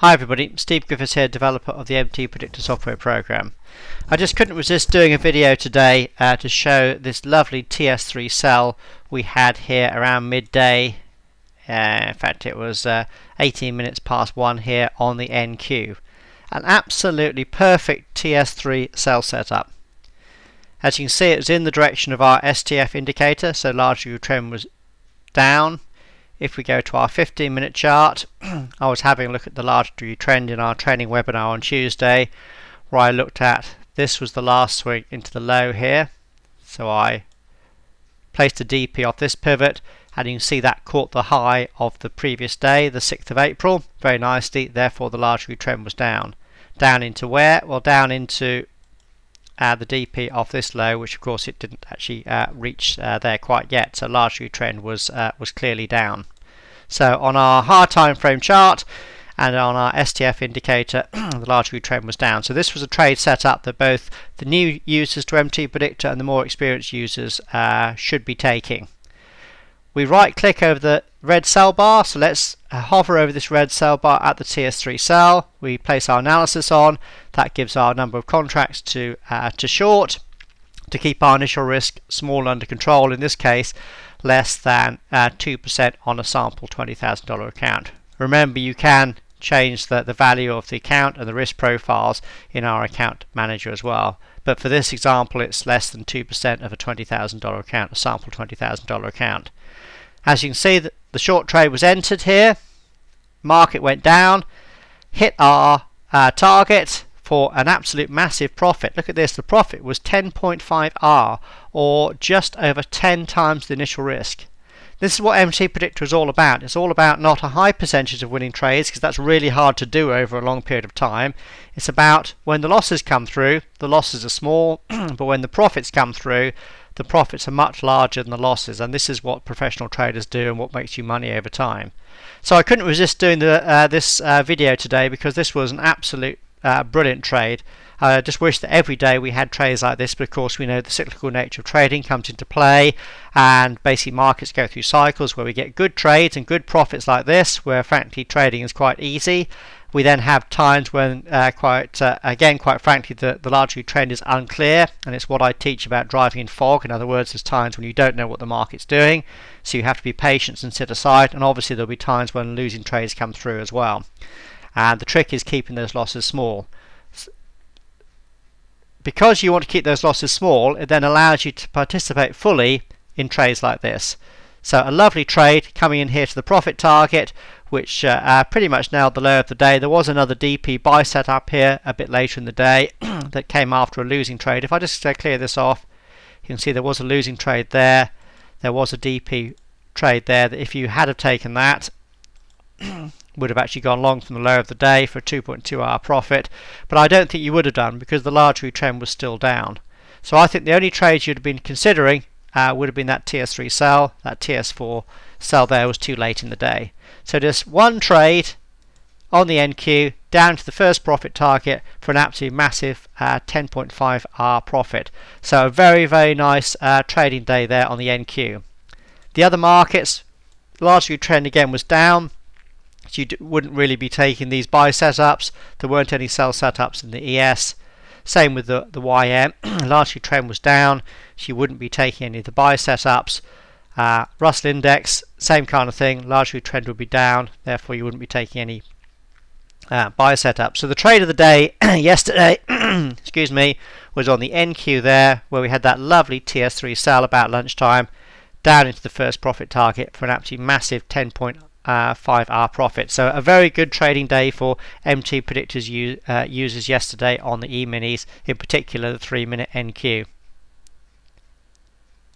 Hi everybody, Steve Griffiths here, developer of the MTPredictor software program. I just couldn't resist doing a video today to show this lovely TS3 sell we had here around midday. In fact, it was 18 minutes past 1 here on the NQ. An absolutely perfect TS3 sell setup. As you can see, it was in the direction of our STF indicator, so largely trend was down. If we go to our 15-minute chart, I was having a look at the large view trend in our training webinar on Tuesday, where I looked at this was the last swing into the low here. So I placed a DP off this pivot, and you can see that caught the high of the previous day, the 6th of April, very nicely. Therefore, the large view trend was down. Down into where? Well, down into the DP off this low, which of course it didn't actually reach there quite yet. So large view trend was clearly down. So on our higher time frame chart and on our STF indicator, the large view trend was down. So this was a trade setup that both the new users to MTPredictor and the more experienced users should be taking. We right click over the red sell bar, so let's hover over this red sell bar at the TS3 sell. We place our analysis on. That gives our number of contracts to short, to keep our initial risk small under control, in this case less than 2% on a sample $20,000 account. Remember, you can change the value of the account and the risk profiles in our account manager as well, but for this example it's less than 2% of a $20,000 account, a sample $20,000 account. As you can see, the short trade was entered here, market went down, hit our target for an absolute massive profit. Look at this, the profit was 10.5R, or just over 10 times the initial risk. This is what MTPredictor is all about. It's all about not a high percentage of winning trades, because that's really hard to do over a long period of time. It's about when the losses come through, the losses are small, but when the profits come through, the profits are much larger than the losses, and this is what professional traders do and what makes you money over time. So I couldn't resist doing this video today, because this was an absolute brilliant trade. I just wish that every day we had trades like this, but of course we know the cyclical nature of trading comes into play, and basically markets go through cycles where we get good trades and good profits like this, where frankly trading is quite easy. We then have times when quite frankly the large view trend is unclear, and it's what I teach about driving in fog. In other words, there's times when you don't know what the market's doing, so you have to be patient and sit aside, and obviously there'll be times when losing trades come through as well. And the trick is keeping those losses small. Because you want to keep those losses small, it then allows you to participate fully in trades like this. So a lovely trade coming in here to the profit target, which pretty much nailed the low of the day. There was another DP buy set up here a bit later in the day that came after a losing trade. If I just clear this off, you can see there was a losing trade there. There was a DP trade there that if you had have taken that, would have actually gone long from the low of the day for a 2.2-hour profit, but I don't think you would have done, because the large view trend was still down. So I think the only trades you'd have been considering would have been that TS3 sell. That TS4 sell there was too late in the day. So just one trade on the NQ down to the first profit target for an absolutely massive 10.5-hour profit. So a very, very nice trading day there on the NQ. The other markets, large view trend again was down. So you wouldn't really be taking these buy setups. There weren't any sell setups in the ES. Same with the YM. Largely trend was down, so you wouldn't be taking any of the buy setups. Russell Index, same kind of thing. Largely trend would be down, therefore you wouldn't be taking any buy setups. So the trade of the day yesterday, excuse me, was on the NQ there, where we had that lovely TS3 sell about lunchtime, down into the first profit target for an absolutely massive 10.5-hour profit. So a very good trading day for MTPredictor's users yesterday on the E-minis, in particular the 3-minute NQ.